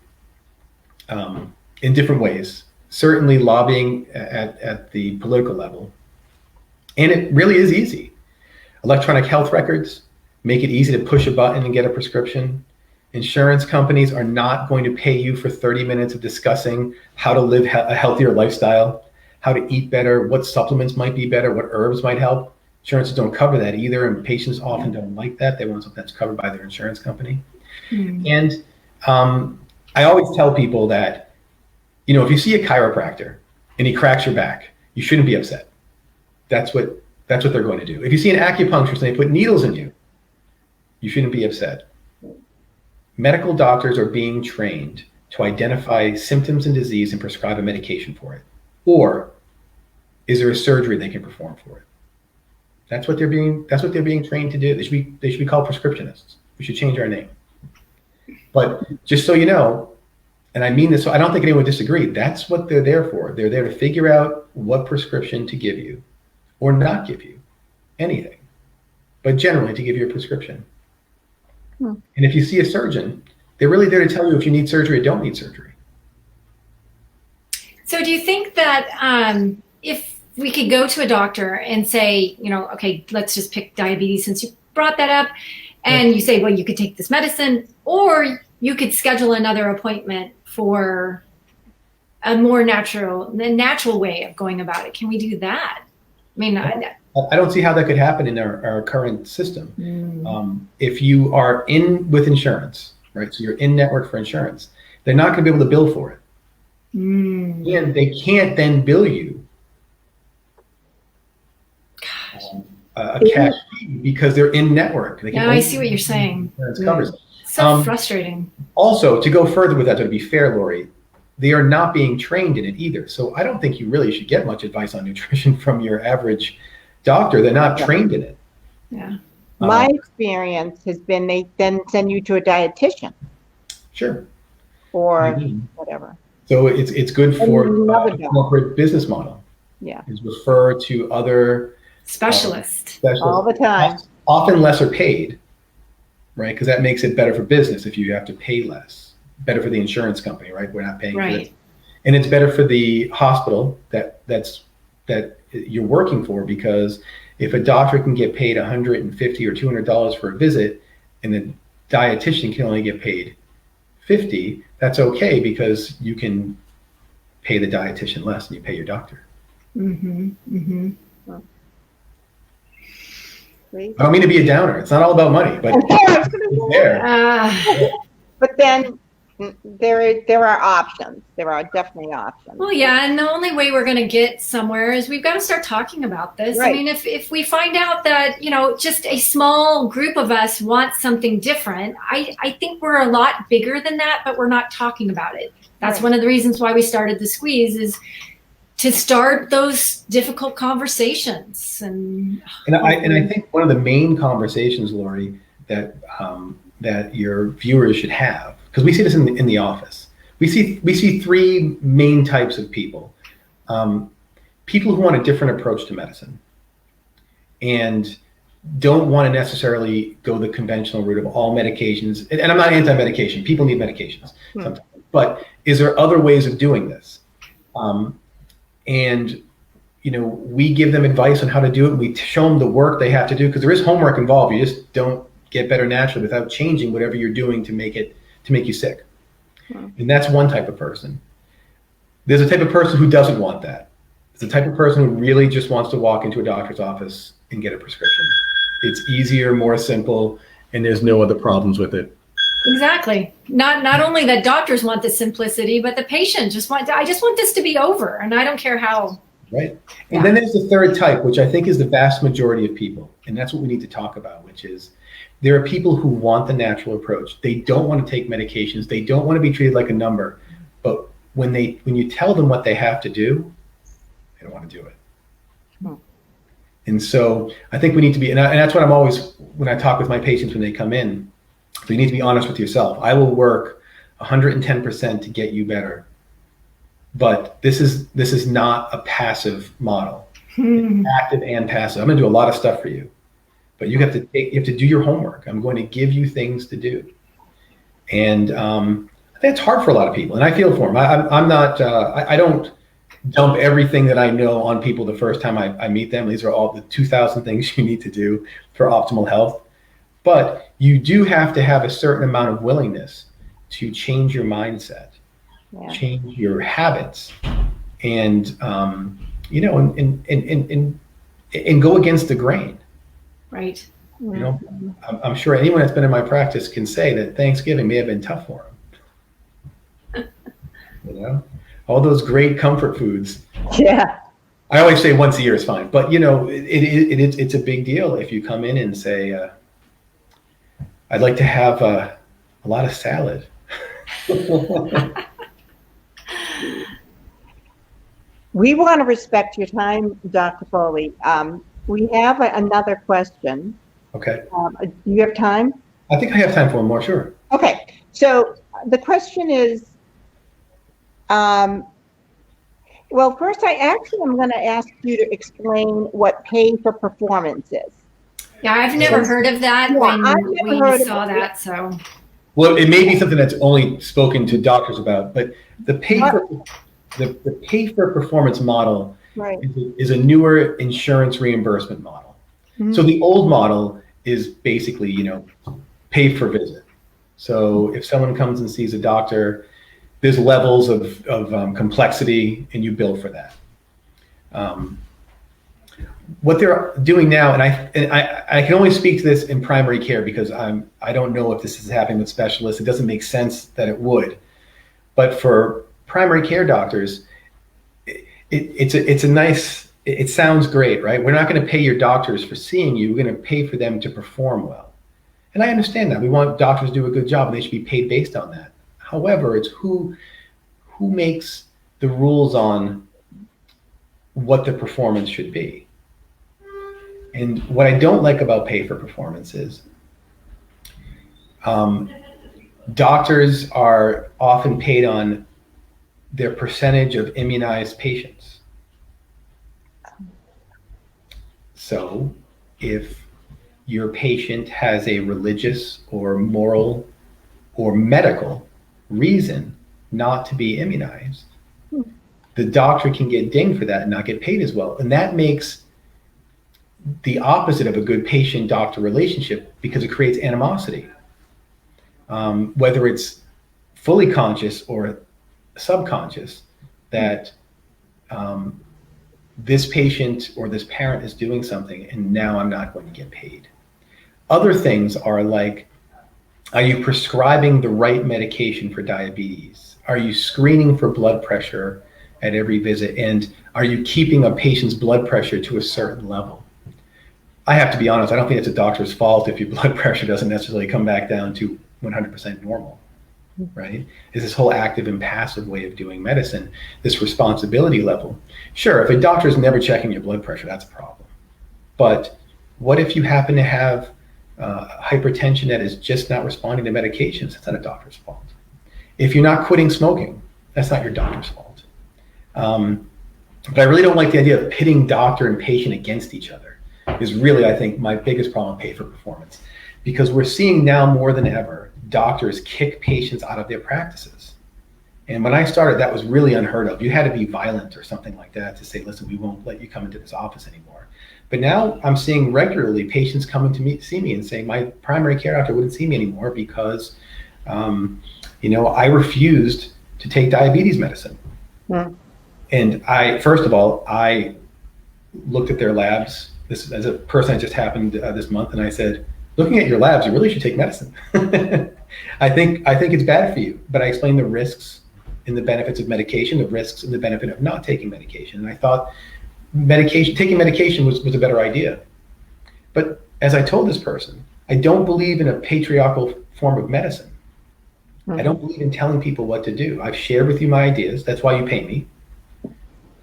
in different ways, certainly lobbying at the political level. And it really is easy. Electronic health records make it easy to push a button and get a prescription. Insurance companies are not going to pay you for 30 minutes of discussing how to live a healthier lifestyle, how to eat better, what supplements might be better, what herbs might help. Insurances don't cover that either, and patients often don't like that. They want something that's covered by their insurance company. And I always tell people that, if you see a chiropractor and he cracks your back, you shouldn't be upset. That's what they're going to do. If you see an acupuncturist and they put needles in you, you shouldn't be upset. Medical doctors are being trained to identify symptoms and disease and prescribe a medication for it. Or is there a surgery they can perform for it? That's what they're being trained to do. They should be called prescriptionists. We should change our name. But just so you know, and I mean this, so I don't think anyone would disagree, that's what they're there for. They're there to figure out what prescription to give you or not give you, anything, but generally to give you a prescription. And if you see a surgeon, they're really there to tell you if you need surgery or don't need surgery. So do you think that if we could go to a doctor and say, okay, let's just pick diabetes since you brought that up, and you say, well, you could take this medicine, or you could schedule another appointment for a more natural way of going about it? Can we do that? I mean, I don't see how that could happen in our current system. Mm. If you are in with insurance, right? So you're in network for insurance, they're not going to be able to bill for it. And they can't then bill you a cash fee because they're in network. They can I see what you're saying. Insurance covers. So frustrating. Also, to go further with that, to be fair, Lori, they are not being trained in it either. So I don't think you really should get much advice on nutrition from your average doctor. They're not trained in it. Yeah. My experience has been they then send you to a dietitian Sure. or whatever. So it's good for Another a corporate business model. Yeah. Is refer to other Specialists. All the time. Often lesser paid, right? Because that makes it better for business if you have to pay less. Better for the insurance company, right? We're not paying for it. And it's better for the hospital that you're working for, because if a doctor can get paid $150 or $200 for a visit and the dietitian can only get paid $50, that's okay, because you can pay the dietitian less than you pay your doctor. I don't mean to be a downer. It's not all about money, but it's there. But then there are options. There are definitely options. Well, yeah, and the only way we're going to get somewhere is we've got to start talking about this. Right. I mean, if we find out that, just a small group of us want something different, I think we're a lot bigger than that, but we're not talking about it. That's Right. one of the reasons why we started the Squeeze, is to start those difficult conversations. And I think one of the main conversations, Lori, that your viewers should have, because we see this in the office. We see three main types of people. People who want a different approach to medicine and don't want to necessarily go the conventional route of all medications. And I'm not anti-medication. People need medications sometimes. But is there other ways of doing this? And we give them advice on how to do it. We show them the work they have to do, because there is homework involved. You just don't get better naturally without changing whatever you're doing to make you sick. And that's one type of person. There's a type of person who doesn't want that. It's the type of person who really just wants to walk into a doctor's office and get a prescription. It's easier, more simple, and there's no other problems with it. exactly. Not only that doctors want the simplicity, but the patient I just want this to be over, and I don't care how. Right. And then there's the third type, which I think is the vast majority of people. And that's what we need to talk about, which is there are people who want the natural approach. They don't want to take medications. They don't want to be treated like a number. But when you tell them what they have to do, they don't want to do it. And so I think we need to be, and that's what I'm always, when I talk with my patients when they come in, so you need to be honest with yourself. I will work 110% to get you better. But this is not a passive model. It's active and passive. I'm going to do a lot of stuff for you, but you have to do your homework. I'm going to give you things to do, and I think it's hard for a lot of people. And I feel for them. I'm not. I don't dump everything that I know on people the first time I meet them. These are all the 2,000 things you need to do for optimal health. But you do have to have a certain amount of willingness to change your mindset. Yeah. Change your habits, and and go against the grain. Right. I'm sure anyone that's been in my practice can say that Thanksgiving may have been tough for them. All those great comfort foods. Yeah. I always say once a year is fine, but it's a big deal if you come in and say, "I'd like to have a lot of salad." We want to respect your time, Dr. Foley. We have another question. Okay. Do you have time? I think I have time for one more, sure. Okay. So the question is, well, first I'm going to ask you to explain what pay for performance is. Yeah, I've never heard of that when we saw that, so. Well, it may be something that's only spoken to doctors about, but the pay for performance model is a newer insurance reimbursement model. Mm-hmm. So the old model is basically, pay for visit. So if someone comes and sees a doctor, there's levels of complexity, and you bill for that. What they're doing now, and I can only speak to this in primary care because I don't know if this is happening with specialists. It doesn't make sense that it would, but for primary care doctors, it's a nice. It sounds great, right? We're not going to pay your doctors for seeing you. We're going to pay for them to perform well, and I understand that. We want doctors to do a good job, and they should be paid based on that. However, it's who makes the rules on what the performance should be. And what I don't like about pay for performance is doctors are often paid on their percentage of immunized patients. So if your patient has a religious or moral or medical reason not to be immunized, the doctor can get dinged for that and not get paid as well. And that makes the opposite of a good patient-doctor relationship because it creates animosity. Whether it's fully conscious or subconscious, that this patient or this parent is doing something and now I'm not going to get paid. Other things are like, are you prescribing the right medication for diabetes? Are you screening for blood pressure at every visit? And are you keeping a patient's blood pressure to a certain level? I have to be honest, I don't think it's a doctor's fault if your blood pressure doesn't necessarily come back down to 100% normal, right? It's this whole active and passive way of doing medicine, this responsibility level. Sure, if a doctor is never checking your blood pressure, that's a problem. But what if you happen to have hypertension that is just not responding to medications? That's not a doctor's fault. If you're not quitting smoking, that's not your doctor's fault. But I really don't like the idea of pitting doctor and patient against each other. Is really, I think, my biggest problem with pay for performance, because we're seeing now more than ever doctors kick patients out of their practices. And when I started, that was really unheard of. You had to be violent or something like that to say, listen, we won't let you come into this office anymore. But now I'm seeing regularly patients coming to see me and saying my primary care doctor wouldn't see me anymore because, I refused to take diabetes medicine. Yeah. And first of all, I looked at their labs. This as a person that just happened this month, and I said, looking at your labs, you really should take medicine. I think it's bad for you, but I explained the risks and the benefits of medication, the risks and the benefit of not taking medication. And I thought taking medication was a better idea. But as I told this person, I don't believe in a patriarchal form of medicine. I don't believe in telling people what to do. I've shared with you my ideas. That's why you pay me.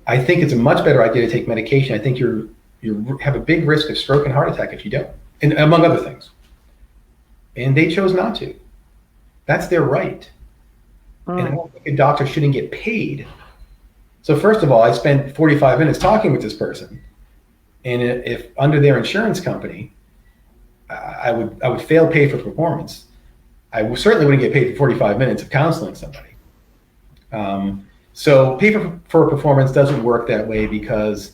I think it's a much better idea to take medication. I think you have a big risk of stroke and heart attack if you don't, and among other things. And they chose not to. That's their right. And I don't think a doctor shouldn't get paid. So first of all, I spent 45 minutes talking with this person. And if under their insurance company, I would fail pay for performance. I certainly wouldn't get paid for 45 minutes of counseling somebody. So pay for performance doesn't work that way because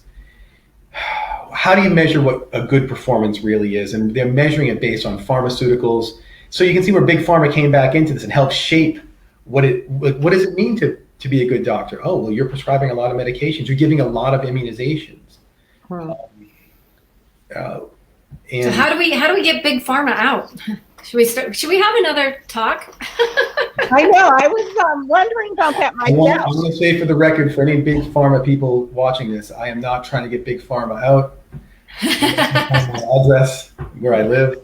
how do you measure what a good performance really is? And they're measuring it based on pharmaceuticals. So you can see where Big Pharma came back into this and helped shape what does it mean to be a good doctor? Oh, well, you're prescribing a lot of medications. You're giving a lot of immunizations. So how do we get Big Pharma out? Should we have another talk? I know. I was wondering about that myself. I want to say for the record, for any Big Pharma people watching this, I am not trying to get Big Pharma out. My address, where I live.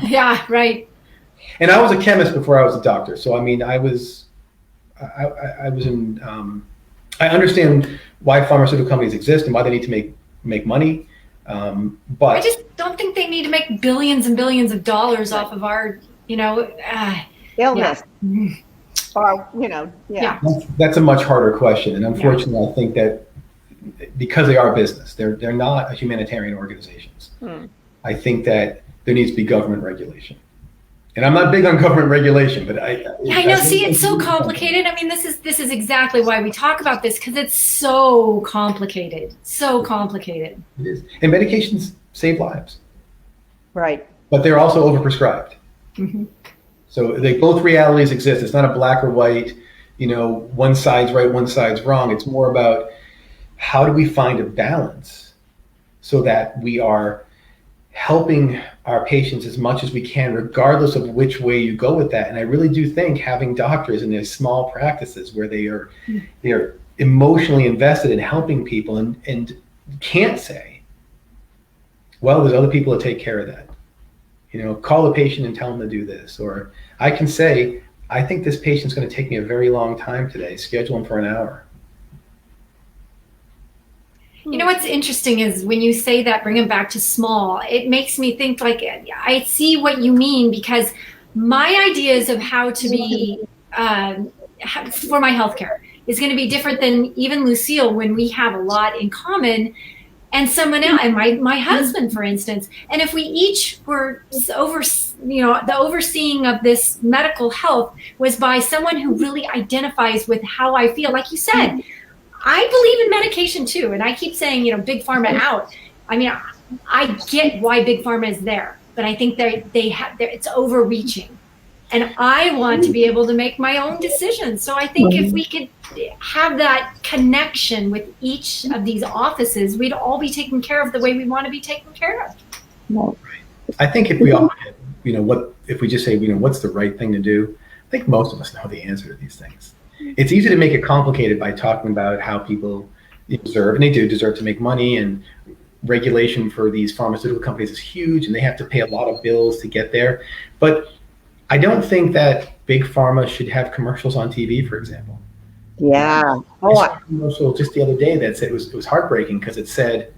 Yeah, right. And I was a chemist before I was a doctor. So, I mean, I was in, I understand why pharmaceutical companies exist and why they need to make money. But I just don't think they need to make billions and billions of dollars off of our, illness. Yeah. Or, yeah. That's a much harder question. And unfortunately, I think that because they are a business, they're not a humanitarian organizations. I think that there needs to be government regulation. And I'm not big on government regulation, but I know. See, it's so complicated. I mean, this is exactly why we talk about this, because it's so complicated. So complicated. It is. And medications save lives. Right. But they're also overprescribed. So both realities exist. It's not a black or white. one side's right, one side's wrong. It's more about how do we find a balance so that we are helping our patients as much as we can, regardless of which way you go with that. And I really do think having doctors in these small practices where they're emotionally invested in helping people and can't say, well, there's other people that take care of that. Call the patient and tell them to do this. Or I can say, I think this patient's going to take me a very long time today. Schedule them for an hour. What's interesting is when you say that, bring them back to small, it makes me think like, I see what you mean, because my ideas of how to be for my healthcare is going to be different than even Lucille when we have a lot in common and someone else, and my husband, for instance. And if we each were the overseeing of this medical health was by someone who really identifies with how I feel, like you said, I believe in medication too. And I keep saying, big pharma out. I mean, I get why big pharma is there, but I think it's overreaching. And I want to be able to make my own decisions. So I think if we could have that connection with each of these offices, we'd all be taken care of the way we want to be taken care of. Right. I think if we all, if we just say, what's the right thing to do? I think most of us know the answer to these things. It's easy to make it complicated by talking about how people deserve, and they do deserve, to make money, and regulation for these pharmaceutical companies is huge and they have to pay a lot of bills to get there. But I don't think that big pharma should have commercials on TV, for example. Yeah. I saw a commercial just the other day that said it was heartbreaking because it said,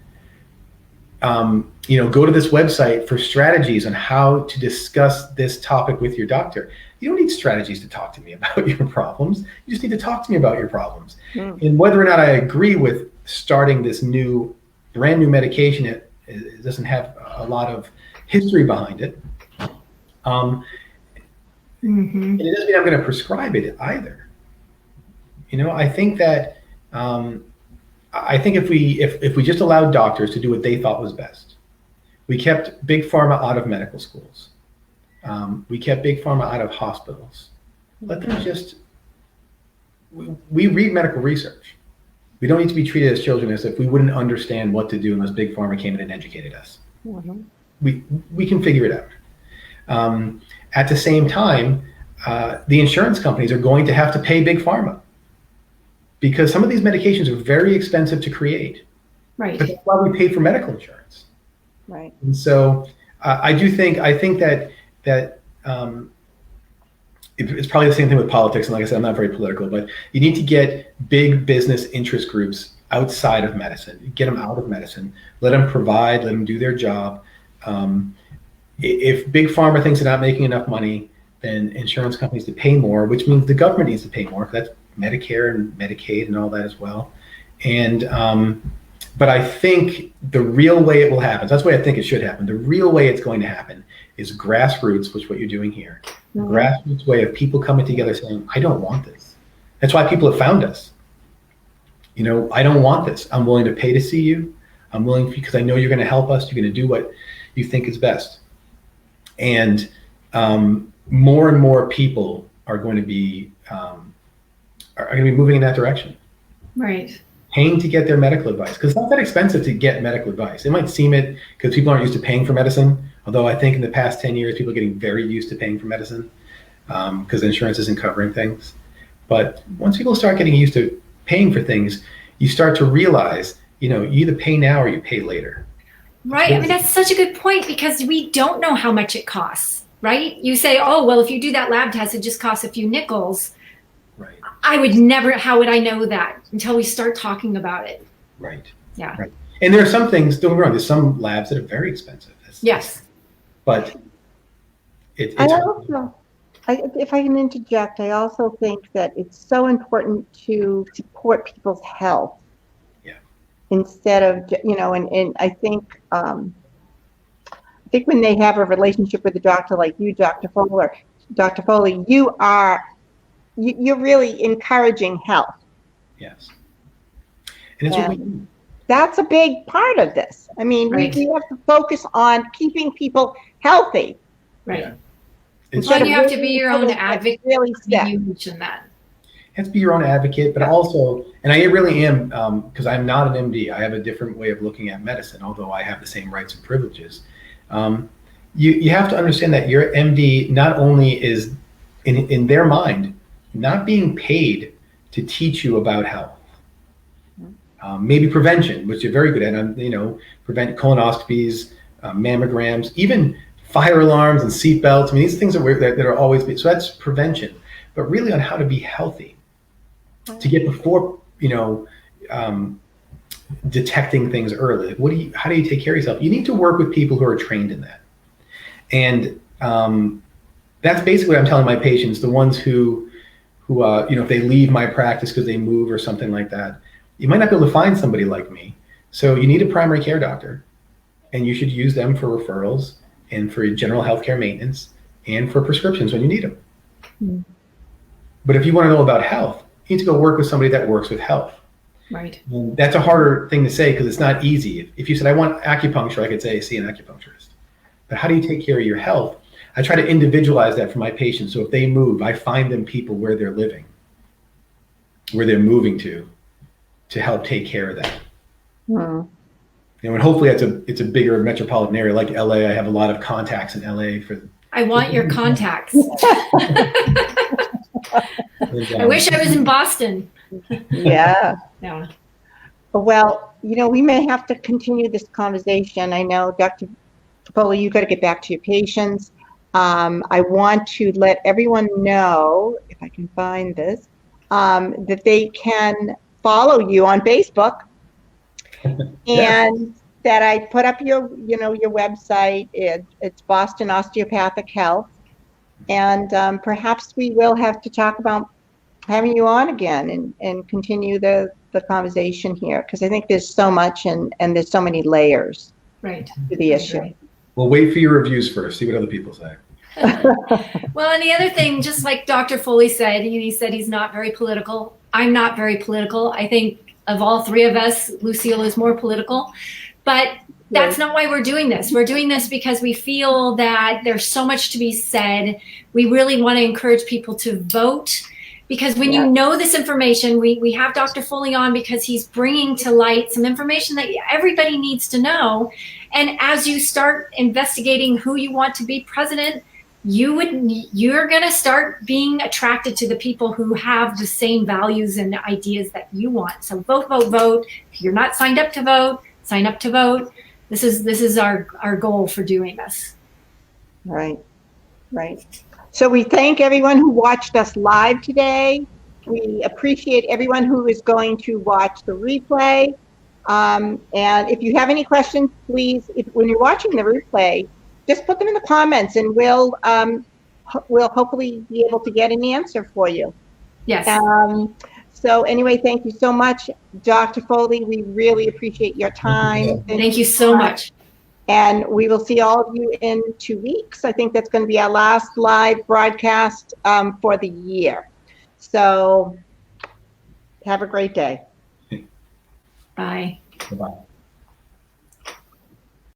go to this website for strategies on how to discuss this topic with your doctor. You don't need strategies to talk to me about your problems. You just need to talk to me about your problems. And whether or not I agree with starting this brand new medication, it doesn't have a lot of history behind it. And it doesn't mean I'm going to prescribe it either. I think that if we just allowed doctors to do what they thought was best, we kept big pharma out of medical schools. We kept big pharma out of hospitals. Let them we read medical research. We don't need to be treated as children as if we wouldn't understand what to do unless big pharma came in and educated us. We can figure it out. At the same time, the insurance companies are going to have to pay big pharma because some of these medications are very expensive to create. Right. But that's why we pay for medical insurance. Right. And so I think that it's probably the same thing with politics. And like I said, I'm not very political, but you need to get big business interest groups outside of medicine, get them out of medicine, let them provide, let them do their job. If big pharma thinks they're not making enough money, then insurance companies to pay more, which means the government needs to pay more. That's Medicare and Medicaid and all that as well. And but I think the real way it will happen, that's the way I think it should happen. The real way it's going to happen is grassroots, which is what you're doing here. Grassroots way of people coming together saying, I don't want this. That's why people have found us. I don't want this. I'm willing to pay to see you. I'm willing because I know you're going to help us. You're going to do what you think is best. And more and more people are going to be moving in that direction. Right. Paying to get their medical advice, because it's not that expensive to get medical advice. It might seem it because people aren't used to paying for medicine. Although I think in the past 10 years, people are getting very used to paying for medicine because insurance isn't covering things. But once people start getting used to paying for things, you start to realize, you either pay now or you pay later. Right. I mean, that's such a good point because we don't know how much it costs, right? You say, oh, well, if you do that lab test, it just costs a few nickels. Right. How would I know that until we start talking about it? Right. Yeah. Right. And there are some things, don't get me wrong, there's some labs that are very expensive. Yes. But it's if I can interject, I also think that it's so important to support people's health. Yeah. Instead of, and I think when they have a relationship with a doctor like you, Dr. Foley, you're really encouraging health. Yes. And it's what we that's a big part of this. I mean, right. we have to focus on keeping people healthy. Right. Yeah. Well, you have to be your own advocate. Really sick. You mentioned that. have to be your own advocate, but also, and I really am, because I'm not an MD, I have a different way of looking at medicine, although I have the same rights and privileges. You have to understand that your MD not only is, in their mind, not being paid to teach you about health. Maybe prevention, which you're very good at, prevent colonoscopies, mammograms, even fire alarms and seat belts. I mean, these things that are always, so that's prevention, but really on how to be healthy, to get before, detecting things early. How do you take care of yourself? You need to work with people who are trained in that. And that's basically what I'm telling my patients, the ones who if they leave my practice because they move or something like that, you might not be able to find somebody like me. So you need a primary care doctor, and you should use them for referrals and for general healthcare maintenance and for prescriptions when you need them. Mm. But if you want to know about health, you need to go work with somebody that works with health. Right. And that's a harder thing to say because it's not easy. If you said, I want acupuncture, I could say, see an acupuncturist. But how do you take care of your health? I try to individualize that for my patients. So if they move, I find them people where they're living, where they're moving to help take care of that. Mm. And hopefully it's a bigger metropolitan area like LA. I have a lot of contacts in LA for. I want your contacts. I wish I was in Boston. Yeah. Yeah. Well, we may have to continue this conversation. I know, Dr. Toffoli, you got to get back to your patients. I want to let everyone know, if I can find this, that they can follow you on Facebook. And that I put up your website. It's Boston Osteopathic Health. And perhaps we will have to talk about having you on again and continue the conversation here, because I think there's so much and there's so many layers to the issue. Well, wait for your reviews first, see what other people say. Well, and the other thing, just like Dr. Foley said, he said he's not very political. I'm not very political. I think of all three of us, Lucille is more political. But that's not why we're doing this. We're doing this because we feel that there's so much to be said. We really want to encourage people to vote, because when you know this information, we have Dr. Foley on because he's bringing to light some information that everybody needs to know. And as you start investigating who you want to be president, you're going to start being attracted to the people who have the same values and ideas that you want. So vote, vote, vote. If you're not signed up to vote, sign up to vote. This is our goal for doing this. Right. So we thank everyone who watched us live today. We appreciate everyone who is going to watch the replay. And if you have any questions, please, when you're watching the replay, just put them in the comments, and we'll hopefully be able to get an answer for you. Yes. So anyway, thank you so much, Dr. Foley. We really appreciate your time. Thank you so much. And we will see all of you in 2 weeks. I think that's going to be our last live broadcast for the year. So have a great day. Bye. Bye-bye.